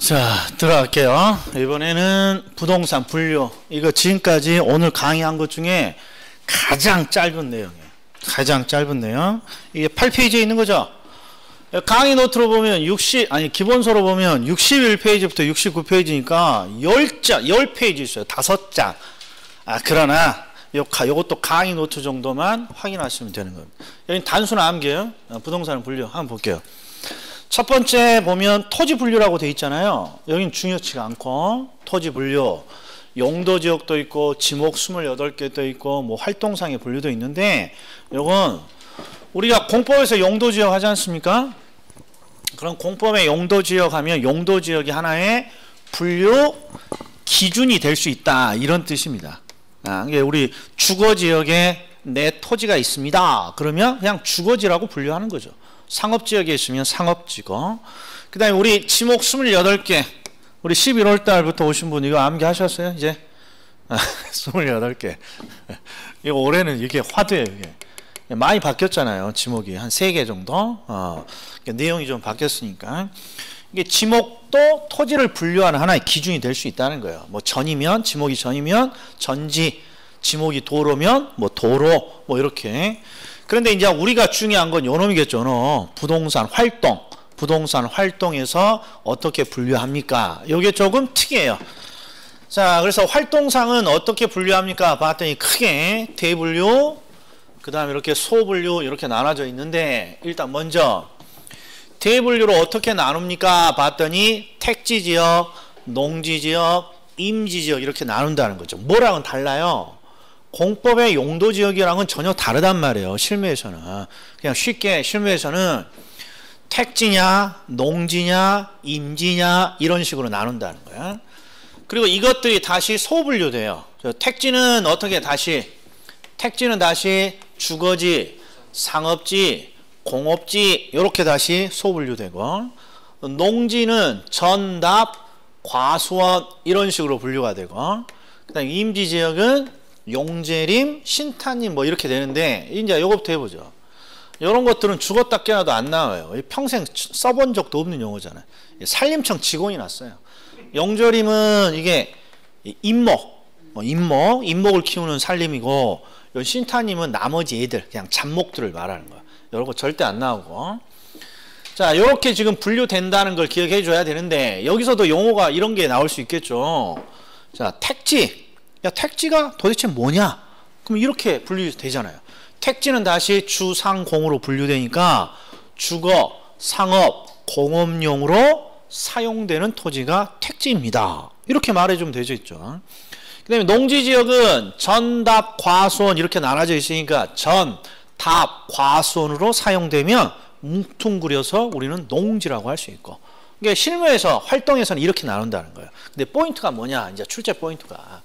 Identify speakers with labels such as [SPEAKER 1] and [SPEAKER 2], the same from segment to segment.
[SPEAKER 1] 자, 들어갈게요. 이번에는 부동산 분류. 이거 지금까지 오늘 강의한 것 중에 가장 짧은 내용이에요. 가장 짧은 내용. 이게 8페이지에 있는 거죠. 강의 노트로 보면 기본서로 보면 61페이지부터 69페이지니까 10페이지 있어요. 5장. 그러나 요것도 강의 노트 정도만 확인하시면 되는 겁니다. 여기 단순 암기예요. 부동산 분류 한번 볼게요. 첫 번째 보면 토지 분류라고 돼 있잖아요. 여긴 중요치가 않고 토지 분류, 용도 지역도 있고 지목 28개도 있고 뭐 활동상의 분류도 있는데 요건 우리가 공법에서 용도 지역 하지 않습니까? 그럼 공법의 용도 지역 하면 용도 지역이 하나의 분류 기준이 될 수 있다 이런 뜻입니다. 이게 우리 주거 지역에 내 토지가 있습니다. 그러면 그냥 주거지라고 분류하는 거죠. 상업지역에 있으면 상업지고. 그 다음에 우리 지목 28개. 우리 11월 달부터 오신 분 이거 암기하셨어요? 이제? 28개. 이거 올해는 이게 화두예요. 이게. 많이 바뀌었잖아요. 지목이. 한 3개 정도. 내용이 좀 바뀌었으니까. 이게 지목도 토지를 분류하는 하나의 기준이 될 수 있다는 거예요. 뭐 지목이 전이면 전지, 지목이 도로면 뭐 도로, 뭐 이렇게. 그런데 이제 우리가 중요한 건 요놈이겠죠. 부동산 활동에서 어떻게 분류합니까? 이게 조금 특이해요. 자, 그래서 활동상은 어떻게 분류합니까? 봤더니 크게 대분류, 그 다음에 이렇게 소분류 이렇게 나눠져 있는데 일단 먼저 대분류로 어떻게 나눕니까? 봤더니 택지지역, 농지지역, 임지지역 이렇게 나눈다는 거죠. 뭐랑은 달라요? 공법의 용도지역이랑은 전혀 다르단 말이에요. 실무에서는. 그냥 쉽게 실무에서는 택지냐, 농지냐, 임지냐 이런 식으로 나눈다는 거야. 그리고 이것들이 다시 소분류돼요. 택지는 다시 주거지, 상업지, 공업지 이렇게 다시 소분류되고 농지는 전답, 과수원 이런 식으로 분류가 되고 그다음에 임지지역은 용재림, 신탄림 뭐 이렇게 되는데 이제 요거부터 해보죠. 이런 것들은 죽었다 깨어나도 안 나와요. 평생 써본 적도 없는 용어잖아요. 산림청 직원이 났어요. 용재림은 이게 인목을 키우는 산림이고 신탄림은 나머지 애들 그냥 잡목들을 말하는 거야. 이런 거 절대 안 나오고. 자, 요렇게 지금 분류된다는 걸 기억해 줘야 되는데 여기서도 용어가 이런 게 나올 수 있겠죠. 자, 택지. 야, 택지가 도대체 뭐냐? 그럼 이렇게 분류되잖아요. 택지는 다시 주상공으로 분류되니까 주거, 상업, 공업용으로 사용되는 토지가 택지입니다. 이렇게 말해주면 되죠. 그 다음에 농지지역은 전, 답, 과수원 이렇게 나눠져 있으니까 전, 답, 과수원으로 사용되면 뭉퉁그려서 우리는 농지라고 할 수 있고 이게 실무에서 활동에서는 이렇게 나눈다는 거예요. 근데 포인트가 뭐냐? 이제 출제 포인트가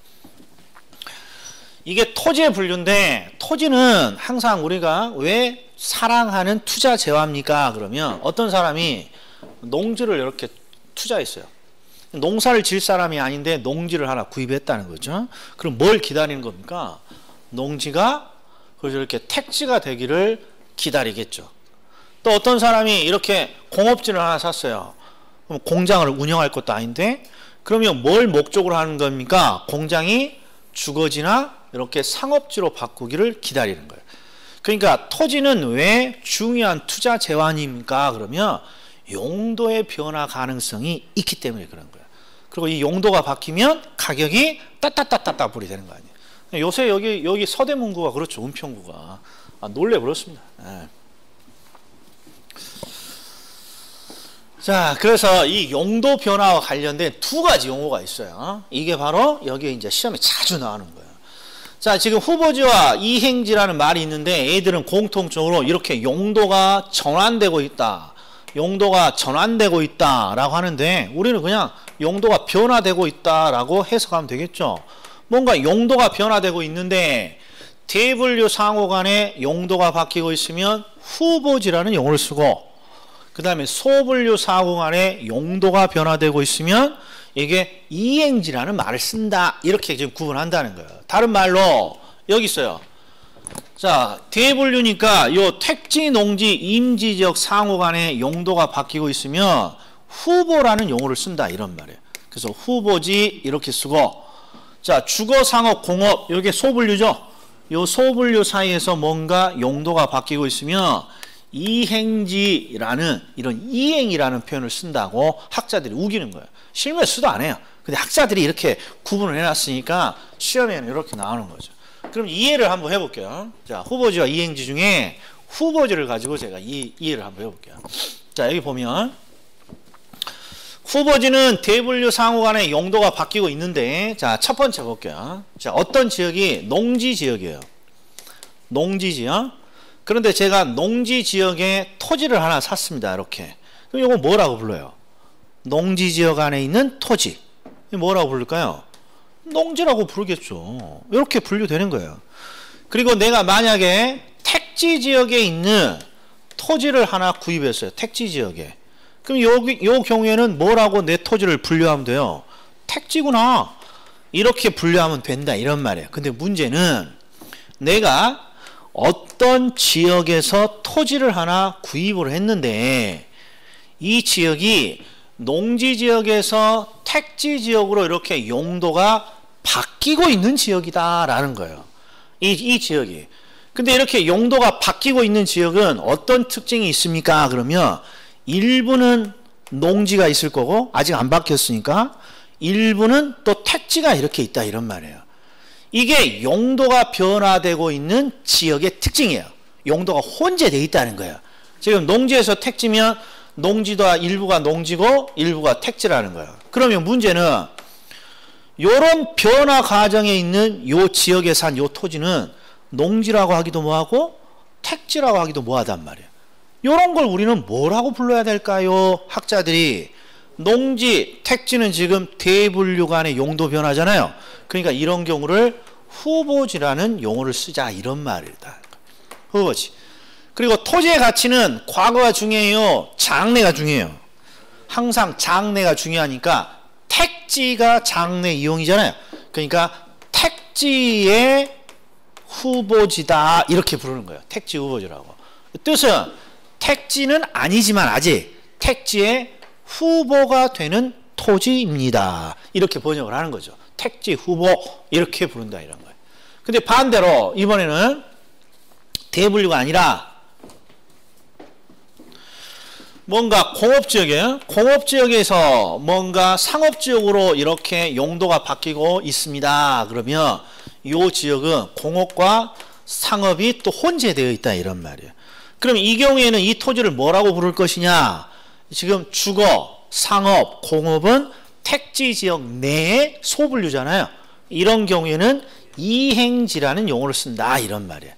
[SPEAKER 1] 이게 토지의 분류인데 토지는 항상 우리가 왜 사랑하는 투자 재화입니까? 그러면 어떤 사람이 농지를 이렇게 투자했어요. 농사를 지을 사람이 아닌데 농지를 하나 구입했다는 거죠. 그럼 뭘 기다리는 겁니까? 농지가 그래서 이렇게 택지가 되기를 기다리겠죠. 또 어떤 사람이 이렇게 공업지를 하나 샀어요. 그럼 공장을 운영할 것도 아닌데 그러면 뭘 목적으로 하는 겁니까? 공장이 주거지나 이렇게 상업지로 바꾸기를 기다리는 거예요. 그러니까 토지는 왜 중요한 투자 재환입니까? 그러면 용도의 변화 가능성이 있기 때문에 그런 거예요. 그리고 이 용도가 바뀌면 가격이 따따따따따 불이 되는 거 아니에요. 요새 여기 서대문구가 그렇죠. 은평구가. 놀래버렸습니다. 자, 그래서 이 용도 변화와 관련된 2가지 용어가 있어요. 이게 바로 여기에 이제 시험에 자주 나오는 거예요. 자, 지금 후보지와 이행지라는 말이 있는데 애들은 공통적으로 이렇게 용도가 전환되고 있다. 용도가 전환되고 있다라고 하는데 우리는 그냥 용도가 변화되고 있다라고 해석하면 되겠죠. 뭔가 용도가 변화되고 있는데 대분류 상호 간에 용도가 바뀌고 있으면 후보지라는 용어를 쓰고 그 다음에 소분류 상호 간에 용도가 변화되고 있으면 이게 이행지라는 말을 쓴다. 이렇게 지금 구분한다는 거예요. 다른 말로 여기 있어요. 자, 대분류니까 요 택지, 농지, 임지지역 상호 간에 용도가 바뀌고 있으면 후보라는 용어를 쓴다 이런 말이에요. 그래서 후보지 이렇게 쓰고, 자, 주거, 상업, 공업, 이게 소분류죠. 요 소분류 사이에서 뭔가 용도가 바뀌고 있으면 이행지라는 이런 이행이라는 표현을 쓴다고 학자들이 우기는 거예요. 실무에 쓰도 안 해요. 근데 학자들이 이렇게 구분을 해놨으니까 시험에는 이렇게 나오는 거죠. 그럼 이해를 한번 해볼게요. 자, 후보지와 이행지 중에 후보지를 가지고 제가 이해를 한번 해볼게요. 자, 여기 보면 후보지는 대분류 상호 간의 용도가 바뀌고 있는데, 자, 첫 번째 볼게요. 자, 어떤 지역이 농지 지역이에요. 농지 지역. 그런데 제가 농지 지역에 토지를 하나 샀습니다. 이렇게. 그럼 이거 뭐라고 불러요? 농지 지역 안에 있는 토지. 뭐라고 부를까요? 농지라고 부르겠죠. 이렇게 분류되는 거예요. 그리고 내가 만약에 택지 지역에 있는 토지를 하나 구입했어요. 택지 지역에. 그럼 요 경우에는 뭐라고 내 토지를 분류하면 돼요? 택지구나. 이렇게 분류하면 된다 이런 말이에요. 근데 문제는 내가 어떤 지역에서 토지를 하나 구입을 했는데 이 지역이 농지 지역에서 택지 지역으로 이렇게 용도가 바뀌고 있는 지역이다라는 거예요. 이 지역이. 근데 이렇게 용도가 바뀌고 있는 지역은 어떤 특징이 있습니까? 그러면 일부는 농지가 있을 거고 아직 안 바뀌었으니까 일부는 또 택지가 이렇게 있다 이런 말이에요. 이게 용도가 변화되고 있는 지역의 특징이에요. 용도가 혼재되어 있다는 거예요. 지금 농지에서 택지면 농지도 일부가 농지고 일부가 택지라는 거예요. 그러면 문제는 요런 변화 과정에 있는 요 지역에 산 요 토지는 농지라고 하기도 뭐하고 택지라고 하기도 뭐하단 말이에요. 요런 걸 우리는 뭐라고 불러야 될까요? 학자들이 농지, 택지는 지금 대분류 간의 용도 변화잖아요. 그러니까 이런 경우를 후보지라는 용어를 쓰자 이런 말이다. 후보지. 그리고 토지의 가치는 과거가 중요해요? 장래가 중요해요? 항상 장래가 중요하니까 택지가 장래 이용이잖아요. 그러니까 택지의 후보지다 이렇게 부르는 거예요. 택지 후보지라고. 뜻은 택지는 아니지만 아직 택지의 후보가 되는 토지입니다. 이렇게 번역을 하는 거죠. 택지 후보 이렇게 부른다 이런 거예요. 근데 반대로 이번에는 대분류가 아니라 뭔가 공업지역이에요. 공업지역에서 뭔가 상업지역으로 이렇게 용도가 바뀌고 있습니다. 그러면 이 지역은 공업과 상업이 또 혼재되어 있다 이런 말이에요. 그럼 이 경우에는 이 토지를 뭐라고 부를 것이냐? 지금 주거, 상업, 공업은 택지지역 내의 소분류잖아요. 이런 경우에는 이행지라는 용어를 쓴다 이런 말이에요.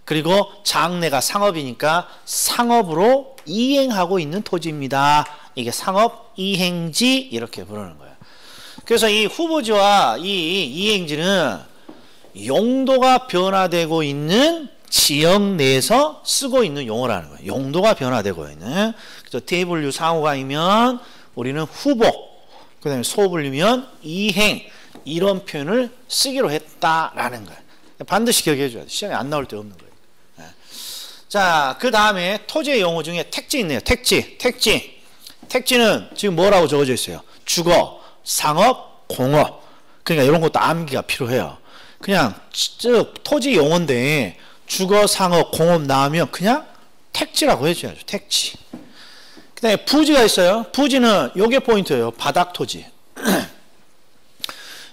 [SPEAKER 1] 그리고 장래가 상업이니까 상업으로 이행하고 있는 토지입니다. 이게 상업 이행지 이렇게 부르는 거예요. 그래서 이 후보지와 이 이행지는 용도가 변화되고 있는 지역 내에서 쓰고 있는 용어라는 거예요. 용도가 변화되고 있는. 그래서 대분류 상호가이면 우리는 후보, 그 다음에 소분류면 이행 이런 표현을 쓰기로 했다라는 거예요. 반드시 기억해 줘야 돼요. 시험에 안 나올 데 없는 거예요. 자, 그 다음에 토지의 용어 중에 택지 있네요. 택지. 택지는 지금 뭐라고 적어져 있어요? 주거, 상업, 공업. 그러니까 이런 것도 암기가 필요해요. 그냥 토지 용어인데 주거, 상업, 공업 나오면 그냥 택지라고 해줘야죠. 택지. 그 다음에 부지가 있어요. 부지는 요게 포인트예요. 바닥토지.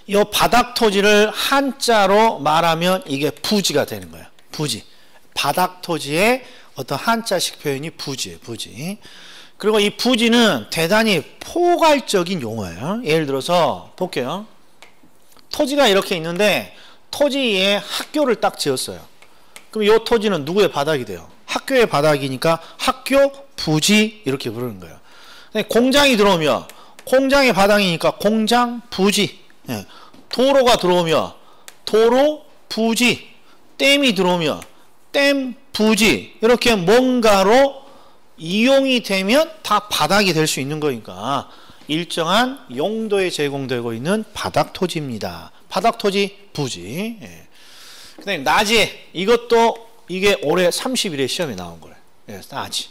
[SPEAKER 1] 이 바닥토지를 한자로 말하면 이게 부지가 되는 거예요. 부지. 바닥토지의 어떤 한자식 표현이 부지예요. 부지. 그리고 이 부지는 대단히 포괄적인 용어예요. 예를 들어서 볼게요. 토지가 이렇게 있는데 토지에 학교를 딱 지었어요. 그럼 이 토지는 누구의 바닥이 돼요? 학교의 바닥이니까 학교 부지 이렇게 부르는 거예요. 공장이 들어오면 공장의 바닥이니까 공장 부지. 도로가 들어오면 도로 부지. 댐이 들어오면 댐 부지. 이렇게 뭔가로 이용이 되면 다 바닥이 될 수 있는 거니까 일정한 용도에 제공되고 있는 바닥토지입니다. 바닥토지 부지. 그 다음에 나지. 이게 올해 30일에 시험에 나온 거예요. 나지.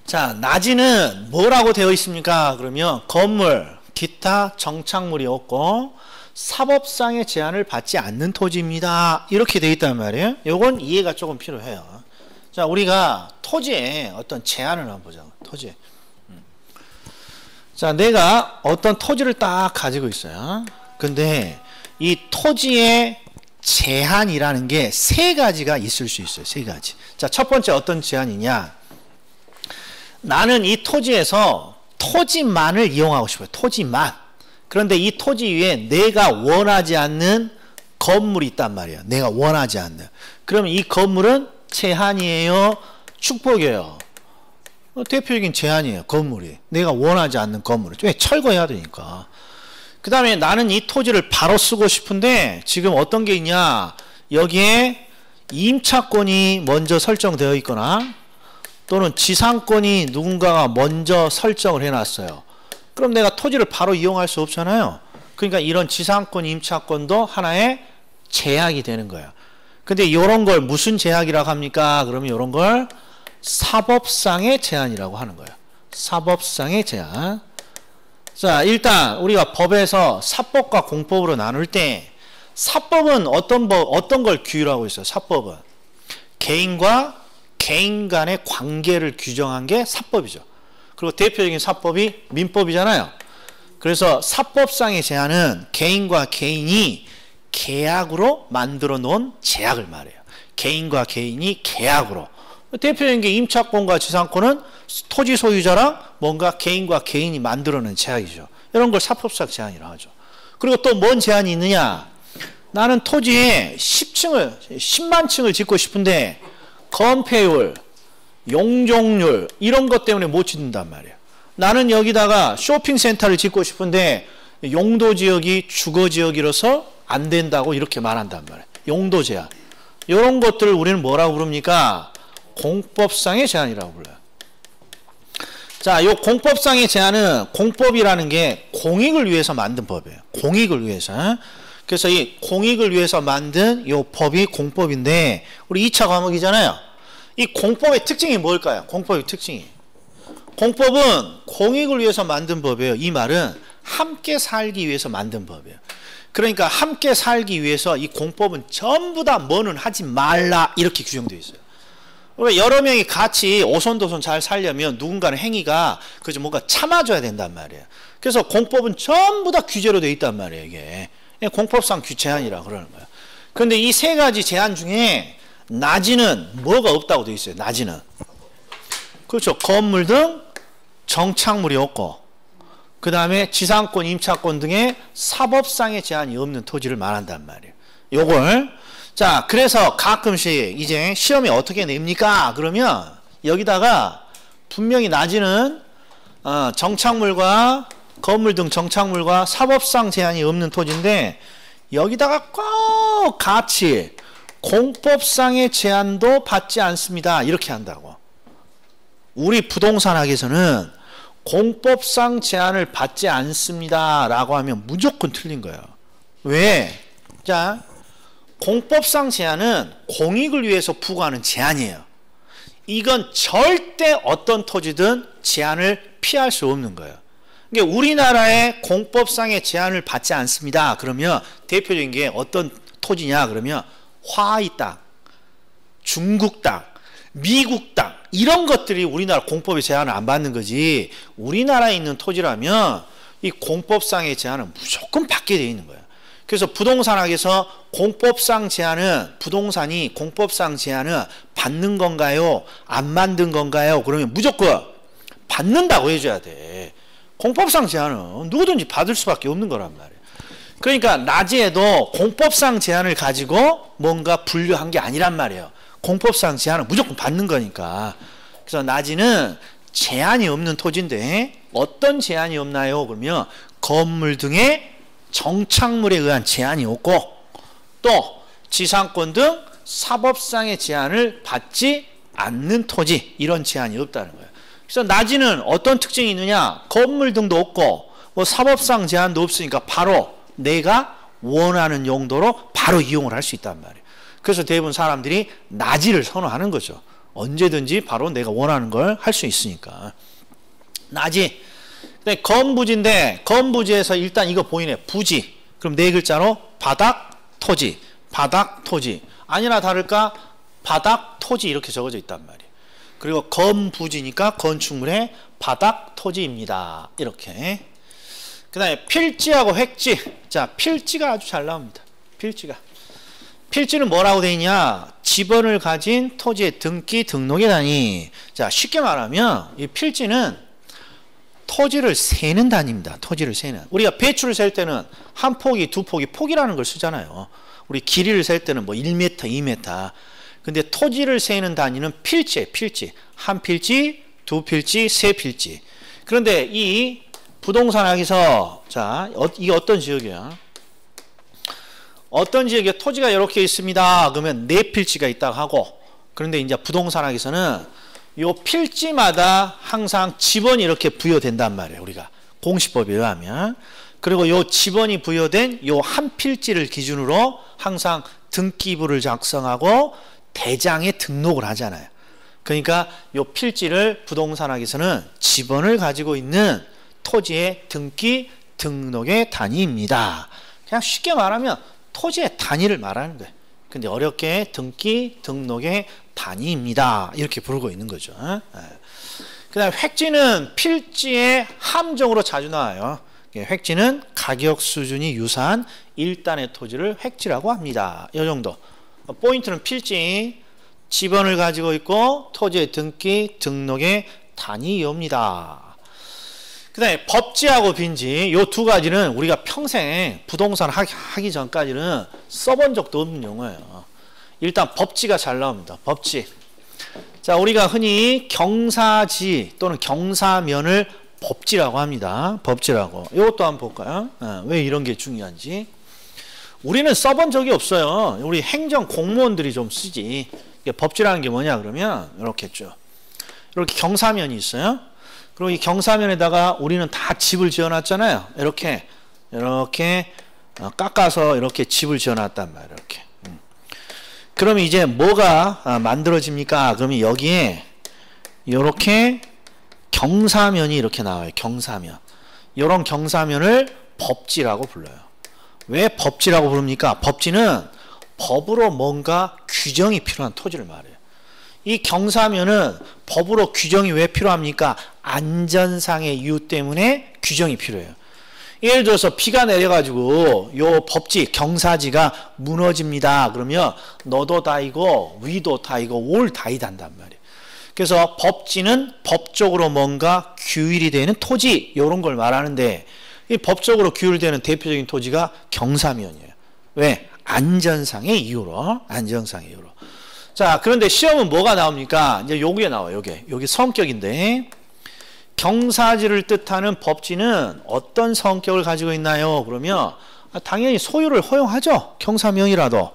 [SPEAKER 1] 자, 낮이는 뭐라고 되어 있습니까? 그러면 건물, 기타 정착물이 없고 사법상의 제한을 받지 않는 토지입니다. 이렇게 되어 있단 말이에요. 요건 이해가 조금 필요해요. 자, 우리가 토지에 어떤 제한을 한번 보자. 토지. 자, 내가 어떤 토지를 딱 가지고 있어요. 근데 이 토지의 제한이라는 게 세 가지가 있을 수 있어요. 세 가지. 자, 첫 번째 어떤 제한이냐? 나는 이 토지에서 토지만을 이용하고 싶어요. 토지만. 그런데 이 토지 위에 내가 원하지 않는 건물이 있단 말이에요. 내가 원하지 않는. 그러면 이 건물은 제한이에요? 축복이에요? 대표적인 제한이에요. 건물이. 내가 원하지 않는 건물을. 왜? 철거해야 되니까. 그 다음에 나는 이 토지를 바로 쓰고 싶은데 지금 어떤 게 있냐? 여기에 임차권이 먼저 설정되어 있거나 또는 지상권이 누군가가 먼저 설정을 해놨어요. 그럼 내가 토지를 바로 이용할 수 없잖아요. 그러니까 이런 지상권, 임차권도 하나의 제약이 되는 거예요. 근데 이런 걸 무슨 제약이라고 합니까? 그러면 이런 걸 사법상의 제한이라고 하는 거예요. 사법상의 제한. 자, 일단 우리가 법에서 사법과 공법으로 나눌 때 사법은 어떤 걸 규율하고 있어요? 사법은 개인과 개인 간의 관계를 규정한 게 사법이죠. 그리고 대표적인 사법이 민법이잖아요. 그래서 사법상의 제한은 개인과 개인이 계약으로 만들어 놓은 제약을 말해요. 개인과 개인이 계약으로. 대표적인 게 임차권과 지상권은 토지 소유자랑 뭔가 개인과 개인이 만들어 놓은 제약이죠. 이런 걸 사법상 제한이라고 하죠. 그리고 또 뭔 제한이 있느냐? 나는 토지에 10만 층을 짓고 싶은데 건폐율, 용적률 이런 것 때문에 못 짓는단 말이에요. 나는 여기다가 쇼핑센터를 짓고 싶은데 용도지역이 주거지역이라서 안 된다고 이렇게 말한단 말이에요. 용도 제한. 이런 것들을 우리는 뭐라고 부릅니까? 공법상의 제한이라고 불러요. 자, 요 공법상의 제한은 공법이라는 게 공익을 위해서 만든 법이에요. 공익을 위해서. 그래서 이 공익을 위해서 만든 요 법이 공법인데 우리 2차 과목이잖아요. 이 공법의 특징이 뭘까요? 공법의 특징이. 공법은 공익을 위해서 만든 법이에요. 이 말은 함께 살기 위해서 만든 법이에요. 그러니까 함께 살기 위해서 이 공법은 전부 다 뭐는 하지 말라 이렇게 규정되어 있어요. 여러 명이 같이 오손도손 잘 살려면 누군가는 행위가 그저 뭔가 참아줘야 된단 말이에요. 그래서 공법은 전부 다 규제로 되어 있단 말이에요. 이게 공법상 제한이라고 그러는 거예요. 그런데 이 세 가지 제한 중에 낮이는 뭐가 없다고 되어 있어요. 낮이는. 그렇죠. 건물 등 정착물이 없고 그 다음에 지상권, 임차권 등의 사법상의 제한이 없는 토지를 말한단 말이에요. 요걸 자, 그래서 가끔씩 이제 시험에 어떻게 냅니까? 그러면 여기다가 분명히 낮이는 정착물과 건물 등 정착물과 사법상 제한이 없는 토지인데 여기다가 꼭 같이 공법상의 제한도 받지 않습니다. 이렇게 한다고. 우리 부동산학에서는 공법상 제한을 받지 않습니다. 라고 하면 무조건 틀린 거예요. 왜? 자, 공법상 제한은 공익을 위해서 부과하는 제한이에요. 이건 절대 어떤 토지든 제한을 피할 수 없는 거예요. 그러니까 우리나라의 공법상의 제한을 받지 않습니다. 그러면 대표적인 게 어떤 토지냐? 그러면 화이 땅, 중국 땅, 미국 땅 이런 것들이 우리나라 공법의 제한을 안 받는 거지 우리나라에 있는 토지라면 이 공법상의 제한은 무조건 받게 돼 있는 거예요. 그래서 부동산학에서 공법상 제한은 부동산이 공법상 제한은 받는 건가요? 안 만든 건가요? 그러면 무조건 받는다고 해줘야 돼. 공법상 제한은 누구든지 받을 수밖에 없는 거란 말이에요. 그러니까 낮에도 공법상 제한을 가지고 뭔가 분류한 게 아니란 말이에요. 공법상 제한은 무조건 받는 거니까. 그래서 낮에는 제한이 없는 토지인데 어떤 제한이 없나요? 그러면 건물 등의 정착물에 의한 제한이 없고 또 지상권 등 사법상의 제한을 받지 않는 토지 이런 제한이 없다는 거예요. 그래서 낮에는 어떤 특징이 있느냐? 건물 등도 없고 뭐 사법상 제한도 없으니까 바로 내가 원하는 용도로 바로 이용을 할 수 있단 말이에요. 그래서 대부분 사람들이 낮이를 선호하는 거죠. 언제든지 바로 내가 원하는 걸 할 수 있으니까. 나지. 근데 건부지인데 건부지에서 일단 이거 보이네. 부지. 그럼 네 글자로 바닥, 토지. 바닥, 토지. 아니나 다를까 바닥, 토지 이렇게 적어져 있단 말이에요. 그리고 건부지니까 건축물의 바닥, 토지입니다. 이렇게. 그 다음에 필지하고 획지. 자, 필지가 아주 잘 나옵니다. 필지가. 필지는 뭐라고 되어 있냐? 지번을 가진 토지의 등기, 등록의 단위. 자, 쉽게 말하면 이 필지는 토지를 세는 단위입니다. 토지를 세는. 우리가 배추를 셀 때는 한 포기, 두 포기, 포기라는 걸 쓰잖아요. 우리 길이를 셀 때는 뭐 1m, 2m. 근데 토지를 세는 단위는 필지예요. 필지. 한 필지, 두 필지, 세 필지. 그런데 이 부동산 학에서 자, 이게 어떤 지역이야? 어떤 지역에 토지가 이렇게 있습니다. 그러면 네 필지가 있다고 하고, 그런데 이제 부동산 학에서는 요 필지마다 항상 지번이 이렇게 부여된단 말이에요. 우리가 공시법에 의하면. 그리고 요 지번이 부여된 요 한 필지를 기준으로 항상 등기부를 작성하고 대장에 등록을 하잖아요. 그러니까 요 필지를 부동산 학에서는 지번을 가지고 있는 토지의 등기, 등록의 단위입니다. 그냥 쉽게 말하면 토지의 단위를 말하는 거예요. 근데 어렵게 등기, 등록의 단위입니다. 이렇게 부르고 있는 거죠. 그 다음에 획지는 필지의 함정으로 자주 나와요. 획지는 가격 수준이 유사한 일단의 토지를 획지라고 합니다. 이 정도. 포인트는 필지, 지번을 가지고 있고 토지의 등기, 등록의 단위입니다. 그 다음에 법지하고 빈지, 요 두 가지는 우리가 평생 부동산 하기 전까지는 써본 적도 없는 용어예요. 일단 법지가 잘 나옵니다. 법지. 자, 우리가 흔히 경사지 또는 경사면을 법지라고 합니다. 법지라고. 이것도 한번 볼까요? 왜 이런 게 중요한지. 우리는 써본 적이 없어요. 우리 행정 공무원들이 좀 쓰지. 법지라는 게 뭐냐 그러면 이렇게 쭉. 이렇게 경사면이 있어요. 그리고 이 경사면에다가 우리는 다 집을 지어놨잖아요. 이렇게 깎아서 이렇게 집을 지어놨단 말이에요. 이렇게. 그러면 이제 뭐가 만들어집니까? 그러면 여기에 이렇게 경사면이 이렇게 나와요. 경사면. 이런 경사면을 법지라고 불러요. 왜 법지라고 부릅니까? 법지는 법으로 뭔가 규정이 필요한 토지를 말해요. 이 경사면은 법으로 규정이 왜 필요합니까? 안전상의 이유 때문에 규정이 필요해요. 예를 들어서 비가 내려가지고 요 법지, 경사지가 무너집니다. 그러면 너도 다이고 위도 다이고 올 다이단단 말이에요. 그래서 법지는 법적으로 뭔가 규율이 되는 토지, 이런 걸 말하는데 이 법적으로 규율되는 대표적인 토지가 경사면이에요. 왜? 안전상의 이유로. 안전상의 이유로. 자, 그런데 시험은 뭐가 나옵니까? 이제 요게 나와요. 요게 성격인데, 경사지를 뜻하는 법지는 어떤 성격을 가지고 있나요? 그러면 당연히 소유를 허용하죠. 경사면이라도.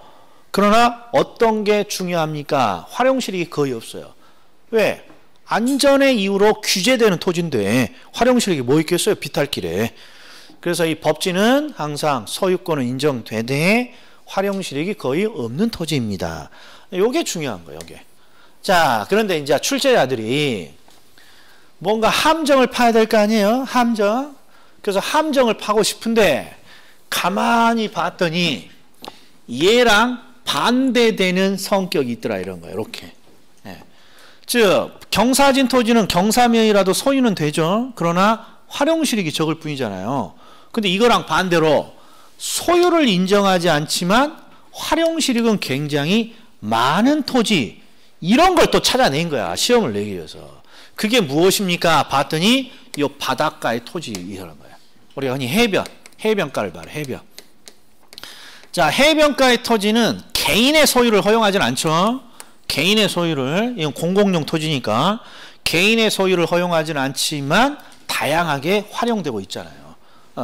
[SPEAKER 1] 그러나 어떤 게 중요합니까? 활용실익이 거의 없어요. 왜? 안전의 이유로 규제되는 토지인데 활용실익이 뭐 있겠어요? 비탈길에. 그래서 이 법지는 항상 소유권은 인정되되 활용실익이 거의 없는 토지입니다. 요게 중요한 거예요. 요게. 자, 그런데 이제 출제자들이 뭔가 함정을 파야 될 거 아니에요? 함정. 그래서 함정을 파고 싶은데 가만히 봤더니 얘랑 반대되는 성격이 있더라, 이런 거예요. 이렇게. 즉 경사진 토지는 경사면이라도 소유는 되죠. 그러나 활용실익이 적을 뿐이잖아요. 근데 이거랑 반대로 소유를 인정하지 않지만 활용실익은 굉장히 많은 토지, 이런 걸 또 찾아낸 거야. 시험을 내기 위해서. 그게 무엇입니까? 봤더니 이 바닷가의 토지 이런 거야. 우리가 흔히 해변가를 말해. 해변. 자, 해변가의 토지는 개인의 소유를 허용하진 않죠. 개인의 소유를, 이건 공공용 토지니까 개인의 소유를 허용하진 않지만 다양하게 활용되고 있잖아요.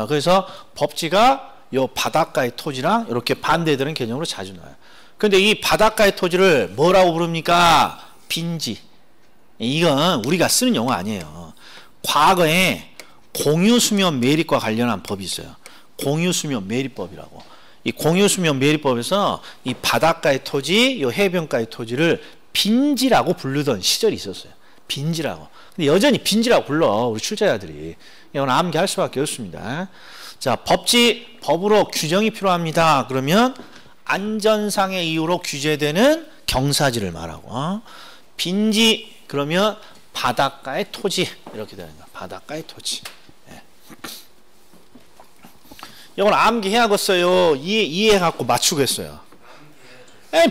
[SPEAKER 1] 그래서 법지가 요 바닷가의 토지랑 이렇게 반대되는 개념으로 자주 나와요. 근데 이 바닷가의 토지를 뭐라고 부릅니까? 빈지. 이건 우리가 쓰는 용어 아니에요. 과거에 공유수면 매립과 관련한 법이 있어요. 공유수면 매립법이라고. 이 공유수면 매립법에서 이 바닷가의 토지, 이 해변가의 토지를 빈지라고 부르던 시절이 있었어요. 빈지라고. 근데 여전히 빈지라고 불러, 우리 출제자들이. 이건 암기할 수밖에 없습니다. 자, 법으로 규정이 필요합니다. 그러면 안전상의 이유로 규제되는 경사지를 말하고, 빈지 그러면 바닷가의 토지 이렇게 되는 거야. 바닷가의 토지. 예. 이건 암기해야겠어요. 이해해갖고 맞추겠어요.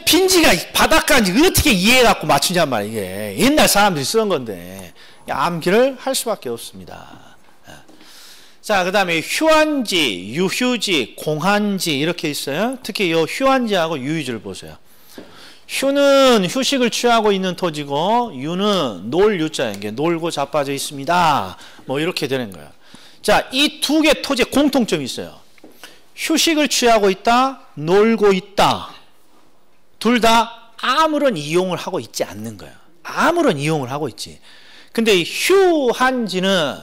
[SPEAKER 1] 빈지가 바닷가인지 어떻게 이해해갖고 맞추냔 말이야. 이게 옛날 사람들이 쓰는 건데 암기를 할 수밖에 없습니다. 자, 그 다음에 휴한지, 유휴지, 공한지 이렇게 있어요. 특히 이 휴한지하고 유휴지를 보세요. 휴는 휴식을 취하고 있는 토지고, 유는 놀 유자인 게 놀고 자빠져 있습니다. 뭐 이렇게 되는 거예요. 자, 이 두 개 토지에 공통점이 있어요. 휴식을 취하고 있다, 놀고 있다. 둘 다 아무런 이용을 하고 있지 않는 거예요. 아무런 이용을 하고 있지. 근데 이 휴한지는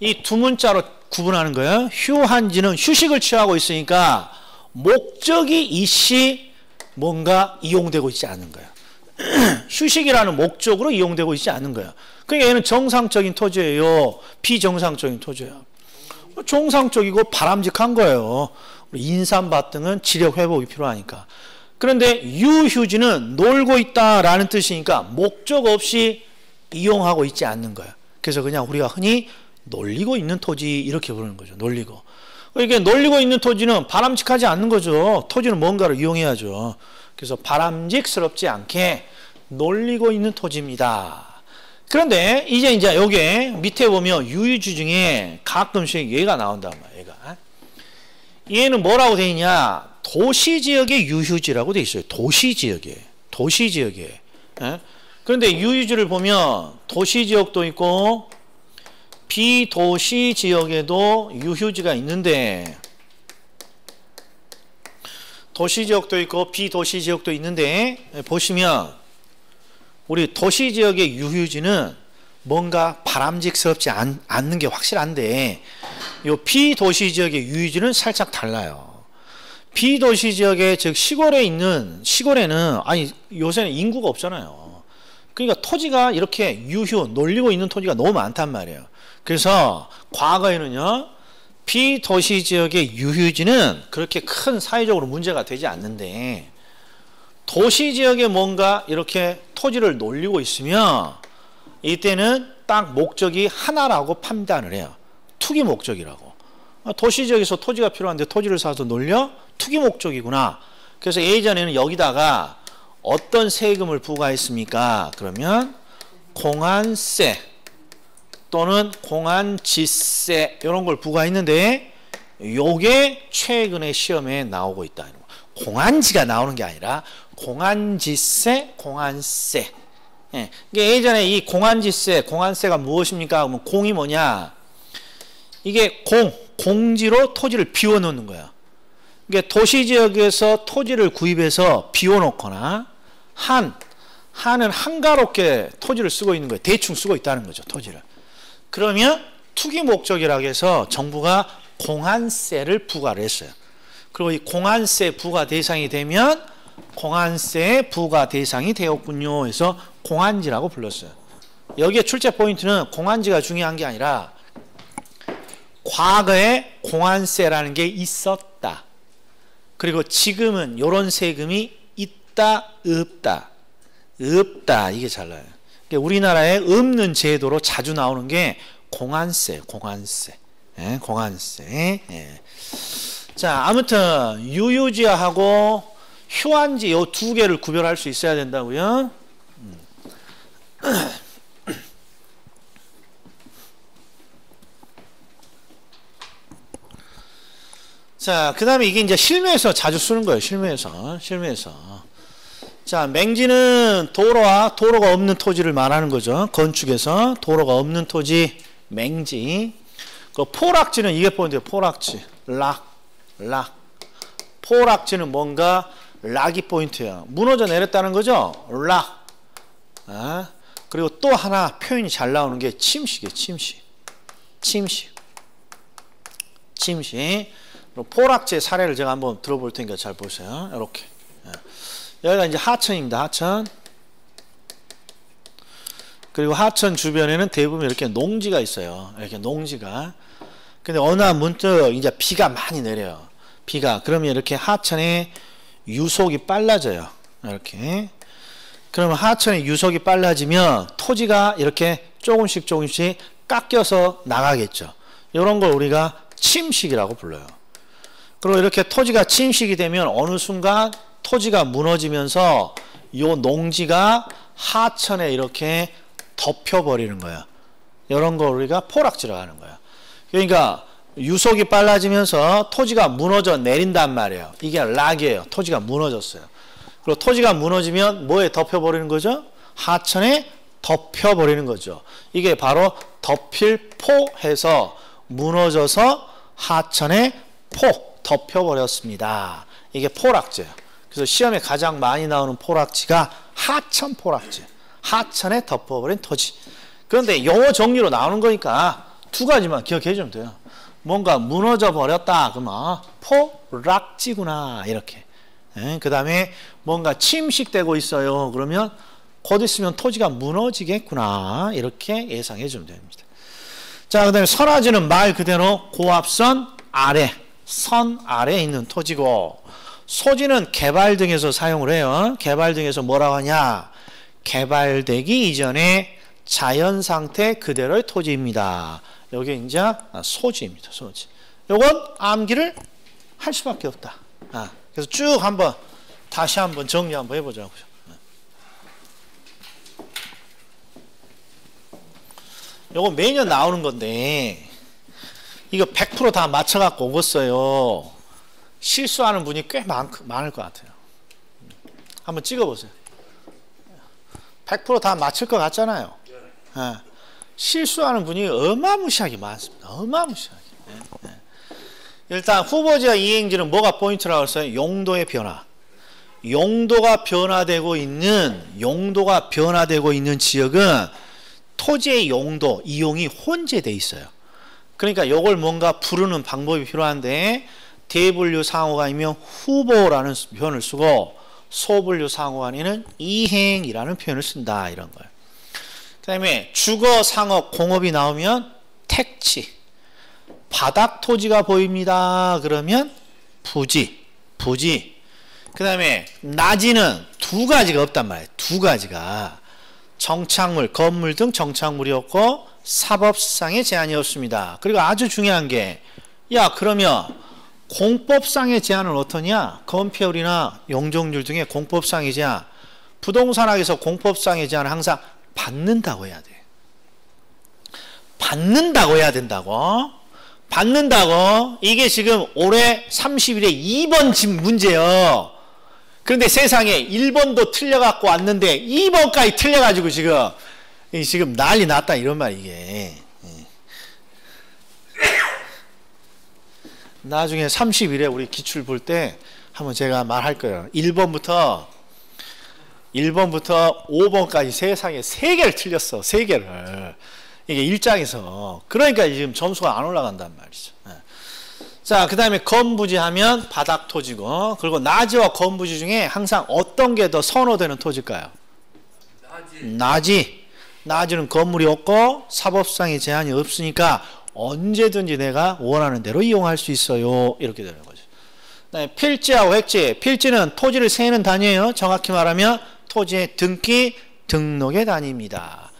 [SPEAKER 1] 이 두 문자로 구분하는 거예요. 휴한지는 휴식을 취하고 있으니까 목적이 이시 뭔가 이용되고 있지 않은 거예요. 휴식이라는 목적으로 이용되고 있지 않은 거예요. 그러니까 얘는 정상적인 토지예요, 비정상적인 토지예요? 정상적이고 바람직한 거예요. 인삼밭 등은 지력 회복이 필요하니까. 그런데 유휴지는 놀고 있다라는 뜻이니까 목적 없이 이용하고 있지 않는 거예요. 그래서 그냥 우리가 흔히 놀리고 있는 토지 이렇게 부르는 거죠. 놀리고. 그러니까 놀리고 있는 토지는 바람직하지 않는 거죠. 토지는 뭔가를 이용해야죠. 그래서 바람직스럽지 않게 놀리고 있는 토지입니다. 그런데 이제 여기 밑에 보면 유휴지 중에 가끔씩 얘가 나온단 말이에요. 얘가. 얘는 뭐라고 돼 있냐? 도시지역의 유휴지라고 돼 있어요. 도시지역에. 예? 그런데 유휴지를 보면 도시지역도 있고 비도시지역에도 유휴지가 있는데, 도시지역도 있고 비도시지역도 있는데, 보시면 우리 도시지역의 유휴지는 뭔가 바람직스럽지 않는 게 확실한데, 이 비도시지역의 유휴지는 살짝 달라요. 비도시지역에, 즉 시골에는 아니 요새는 인구가 없잖아요. 그러니까 토지가 이렇게 놀리고 있는 토지가 너무 많단 말이에요. 그래서 과거에는요, 비도시지역의 유휴지는 그렇게 큰 사회적으로 문제가 되지 않는데, 도시지역에 뭔가 이렇게 토지를 놀리고 있으면 이때는 딱 목적이 하나라고 판단을 해요. 투기 목적이라고. 도시지역에서 토지가 필요한데 토지를 사서 놀려? 투기 목적이구나. 그래서 예전에는 여기다가 어떤 세금을 부과했습니까? 그러면 공안세 또는 공안지세 이런 걸 부과했는데, 요게 최근에 시험에 나오고 있다. 공안지가 나오는 게 아니라 공안지세, 공안세. 예. 예전에 이 공안지세, 공안세가 무엇입니까? 그러면 공이 뭐냐? 이게 공지로 토지를 비워놓는 거야. 이게 도시지역에서 토지를 구입해서 비워놓거나, 한은 한가롭게 토지를 쓰고 있는 거예요. 대충 쓰고 있다는 거죠, 토지를. 그러면 투기 목적이라고 해서 정부가 공안세를 부과를 했어요. 그리고 이 공안세 부과 대상이 되면 공안세 부과 대상이 되었군요 해서 공안지라고 불렀어요. 여기에 출제 포인트는 공안지가 중요한 게 아니라 과거에 공안세라는 게 있었다. 그리고 지금은 이런 세금이 있다, 없다. 없다, 이게 달라요. 우리나라에 없는 제도로 자주 나오는 게 공안세. 예, 공안세. 예. 자, 아무튼 유휴지하고 휴한지 이 두 개를 구별할 수 있어야 된다고요. 자, 그 다음에 이게 이제 실무에서 자주 쓰는 거예요. 실무에서. 자, 맹지는 도로가 없는 토지를 말하는 거죠. 건축에서 도로가 없는 토지, 맹지. 그 포락지는 이게 포인트예요. 포락지. 락. 포락지는 뭔가 락이 포인트예요. 무너져 내렸다는 거죠. 락. 아, 그리고 또 하나 표현이 잘 나오는 게 침식이에요. 침식. 포락지의 사례를 제가 한번 들어볼 테니까 잘 보세요. 이렇게. 여기가 이제 하천입니다. 하천. 그리고 하천 주변에는 대부분 이렇게 농지가 있어요. 이렇게 농지가. 근데 어느 날 문득 이제 비가 많이 내려요. 비가. 그러면 이렇게 하천의 유속이 빨라져요. 이렇게. 그러면 하천의 유속이 빨라지면 토지가 이렇게 조금씩 깎여서 나가겠죠. 이런 걸 우리가 침식이라고 불러요. 그리고 이렇게 토지가 침식이 되면 어느 순간 토지가 무너지면서 이 농지가 하천에 이렇게 덮여버리는 거야. 이런 걸 우리가 포락지라고 하는 거야. 그러니까 유속이 빨라지면서 토지가 무너져 내린단 말이에요. 이게 락이에요. 토지가 무너졌어요. 그리고 토지가 무너지면 뭐에 덮여버리는 거죠? 하천에 덮여버리는 거죠. 이게 바로 덮일포해서 무너져서 하천에 덮여버렸습니다. 이게 포락지예요. 그래서 시험에 가장 많이 나오는 포락지가 하천 포락지. 하천에 덮어버린 토지. 그런데 용어 정리로 나오는 거니까 두 가지만 기억해 주면 돼요. 뭔가 무너져 버렸다. 그러면 포락지구나. 이렇게. 그 다음에 뭔가 침식되고 있어요. 그러면 곧 있으면 토지가 무너지겠구나. 이렇게 예상해 주면 됩니다. 자, 그 다음에 선화지는 말 그대로 고압선 아래, 선 아래에 있는 토지고, 소지는 개발 등에서 사용을 해요. 개발 등에서 뭐라고 하냐? 개발되기 이전에 자연 상태 그대로의 토지입니다. 여기 이제 소지입니다. 소지. 요건 암기를 할 수밖에 없다. 그래서 쭉 한번 다시 한번 정리 한번 해보자고요. 요거 매년 나오는 건데 이거 100% 다 맞춰갖고 오겠어요. 실수하는 분이 꽤 많을 것 같아요. 한번 찍어보세요. 100% 다 맞출 것 같잖아요. 실수하는 분이 어마무시하게 많습니다. 어마무시하게. 일단 후보지와 이행지는 뭐가 포인트라고 했어요? 용도의 변화. 용도가 변화되고 있는 지역은 토지의 용도, 이용이 혼재되어 있어요. 그러니까 이걸 뭔가 부르는 방법이 필요한데 대분류 상호가 아니면 후보라는 표현을 쓰고 소분류 상호가 아니면 이행이라는 표현을 쓴다. 이런 거예요. 그 다음에 주거, 상업, 공업이 나오면 택지. 바닥 토지가 보입니다. 그러면 부지. 그 다음에 나지는 두 가지가 없단 말이에요. 두 가지가. 정착물, 건물 등 정착물이 없고 사법상의 제한이 없습니다. 그리고 아주 중요한 게, 그러면 공법상의 제한은 어떠냐? 건폐율이나 용적률 등의 공법상의 제한. 부동산학에서 공법상의 제한을 항상 받는다고 해야 돼. 받는다고 해야 된다고. 받는다고. 이게 지금 올해 30일에 2번 집 문제예요. 그런데 세상에 1번도 틀려갖고 왔는데 2번까지 틀려가지고 지금 난리 났다 이런 말 이게. 나중에 30일에 우리 기출 볼 때 한번 제가 말할 거예요. 1번부터 5번까지 세상에 3개를 틀렸어. 3개를. 이게 일장에서. 그러니까 지금 점수가 안 올라간단 말이죠. 자, 그 다음에 건부지 하면 바닥 토지고, 그리고 나지와 건부지 중에 항상 어떤 게 더 선호되는 토지일까요? 나지. 나지는 건물이 없고 사법상의 제한이 없으니까 언제든지 내가 원하는 대로 이용할 수 있어요. 이렇게 되는 거죠. 그다음에 필지하고 획지. 필지는 토지를 세는 단위예요. 정확히 말하면 토지의 등기, 등록의 단위입니다.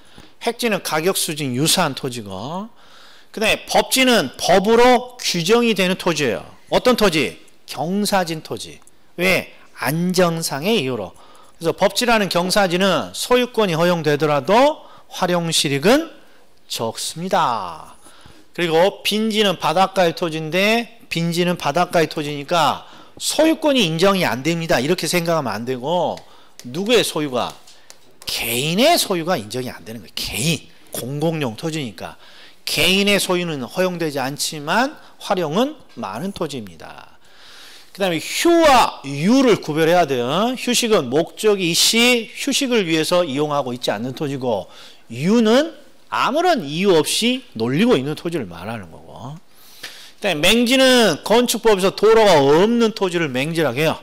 [SPEAKER 1] 획지는 가격 수준 유사한 토지고, 그 다음에 법지는 법으로 규정이 되는 토지예요. 어떤 토지? 경사진 토지. 왜? 안정상의 이유로. 그래서 법지라는 경사지는 소유권이 허용되더라도 활용실익은 적습니다. 그리고 빈지는 바닷가의 토지인데, 빈지는 바닷가의 토지니까 소유권이 인정이 안 됩니다. 이렇게 생각하면 안 되고, 누구의 소유가? 개인의 소유가 인정이 안 되는 거예요. 개인. 공공용 토지니까. 개인의 소유는 허용되지 않지만 활용은 많은 토지입니다. 그 다음에 휴와 유를 구별해야 돼요. 휴식은 목적이 시 휴식을 위해서 이용하고 있지 않는 토지고, 유는 아무런 이유 없이 놀리고 있는 토지를 말하는 거고, 그 다음에 맹지는 건축법에서 도로가 없는 토지를 맹지라고 해요.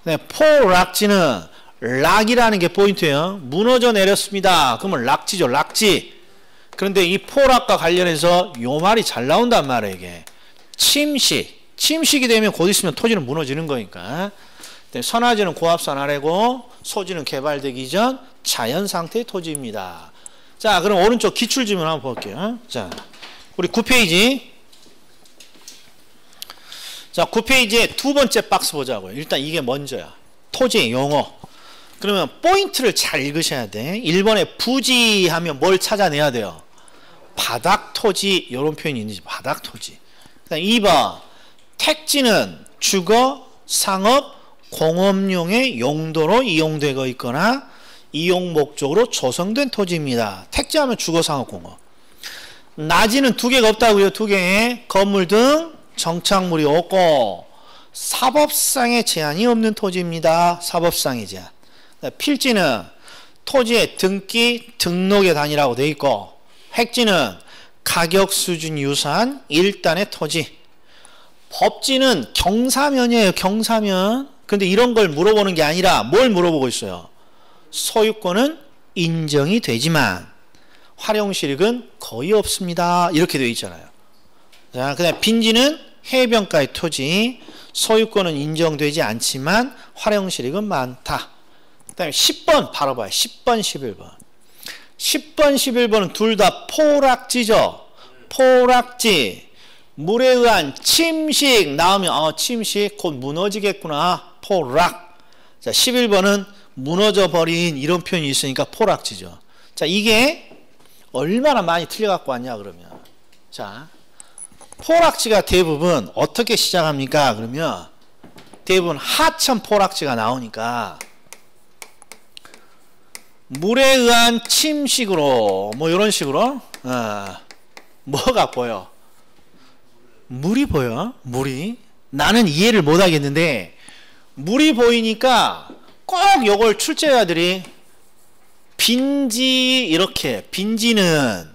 [SPEAKER 1] 그 다음에 포락지는 락이라는 게 포인트예요. 무너져 내렸습니다. 그러면 락지죠. 락지. 그런데 이 포락과 관련해서 요 말이 잘 나온단 말이에요. 이게 침식. 침식이 되면 곧 있으면 토지는 무너지는 거니까. 선화지는 고압산 아래고 소지는 개발되기 전 자연상태의 토지입니다. 자, 그럼 오른쪽 기출지문 한번 볼게요. 자, 우리 9페이지. 자, 9페이지에 두 번째 박스 보자고요. 일단 이게 먼저야. 토지의 용어. 그러면 포인트를 잘 읽으셔야 돼. 1번에 부지 하면 뭘 찾아내야 돼요? 바닥 토지, 이런 표현이 있는지 바닥 토지. 그다음 2번 택지는 주거, 상업, 공업용의 용도로 이용되고 있거나 이용 목적으로 조성된 토지입니다. 택지하면 주거, 상업, 공업. 나지는 두 개가 없다고요. 두 개. 건물 등 정착물이 없고 사법상의 제한이 없는 토지입니다. 사법상의 제한. 필지는 토지의 등기, 등록의 단위라고 되어 있고 획지는 가격 수준 유사한 1단의 토지. 법지는 경사면이에요. 경사면. 근데 이런 걸 물어보는 게 아니라 뭘 물어보고 있어요? 소유권은 인정이 되지만 활용실익은 거의 없습니다. 이렇게 되어 있잖아요. 자, 그다음 빈지는 해변가의 토지. 소유권은 인정되지 않지만 활용실익은 많다. 그 다음에 10번 바로 봐요. 10번, 11번. 10번, 11번은 둘 다 포락지죠. 포락지. 물에 의한 침식 나오면 침식 곧 무너지겠구나. 포락. 자, 11번은 무너져 버린 이런 표현이 있으니까 포락지죠. 자, 이게 얼마나 많이 틀려갖고 왔냐 그러면. 자, 포락지가 대부분 어떻게 시작합니까? 그러면 대부분 하천 포락지가 나오니까 물에 의한 침식으로 뭐 이런 식으로 뭐가 보여? 물이 보여. 물이. 나는 이해를 못 하겠는데 물이 보이니까 꼭 요걸 출제자들이 빈지 이렇게 빈지는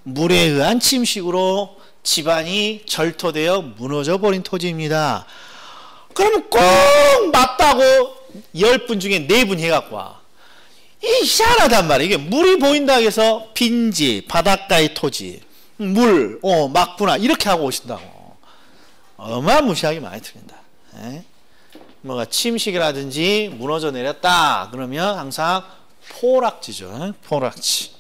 [SPEAKER 1] 물에 의한 침식으로 집안이 절토되어 무너져 버린 토지입니다. 그러면 꼭 맞다고 10분 중에 4분 해갖고 와. 이 희한하단 말이야. 이게 물이 보인다 해서 빈지, 바닷가의 토지, 물, 맞구나 이렇게 하고 오신다고. 어마무시하게 많이 틀린다. 뭐가 침식이라든지 무너져 내렸다 그러면 항상 포락지죠. 포락지.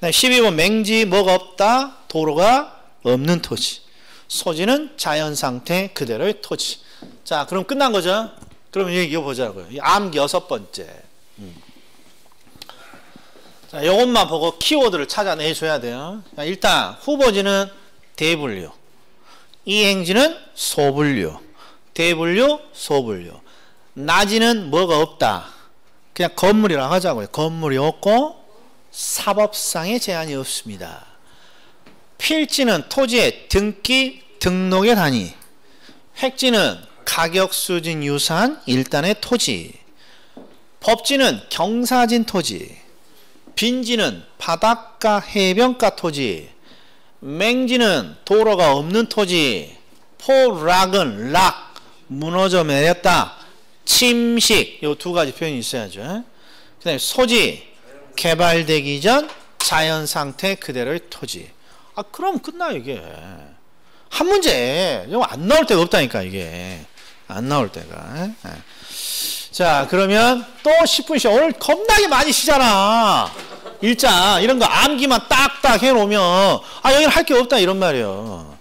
[SPEAKER 1] 12번 맹지 뭐가 없다. 도로가 없는 토지. 소지는 자연상태 그대로의 토지. 자, 그럼 끝난 거죠. 그러면 이거 보자고요. 암기 6번째. 자, 요것만 보고 키워드를 찾아내줘야 돼요. 자, 일단 후보지는 대분류, 이행지는 소분류, 대분류, 소분류. 나지는 뭐가 없다. 그냥 건물이라고 하자고요. 건물이 없고 사법상의 제한이 없습니다. 필지는 토지의 등기, 등록의 단위. 획지는 가격 수준 유사한 1단의 토지. 법지는 경사진 토지. 빈지는 바닷가, 해변가 토지. 맹지는 도로가 없는 토지. 포락은 락, 무너져 내렸다. 침식, 요 두 가지 표현이 있어야죠. 그 다음에 소지, 개발되기 전 자연상태 그대로의 토지. 그럼 끝나요 이게. 한 문제 이거 안 나올 데가 없다니까. 이게 안 나올 때가. 자, 그러면 또 10분씩 오늘 겁나게 많이 쉬잖아. 일자 이런 거 암기만 딱딱 해놓으면 여기는 할 게 없다 이런 말이에요.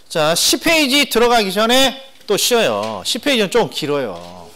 [SPEAKER 1] 자, 10페이지 들어가기 전에 또 쉬어요. 10페이지는 좀 길어요.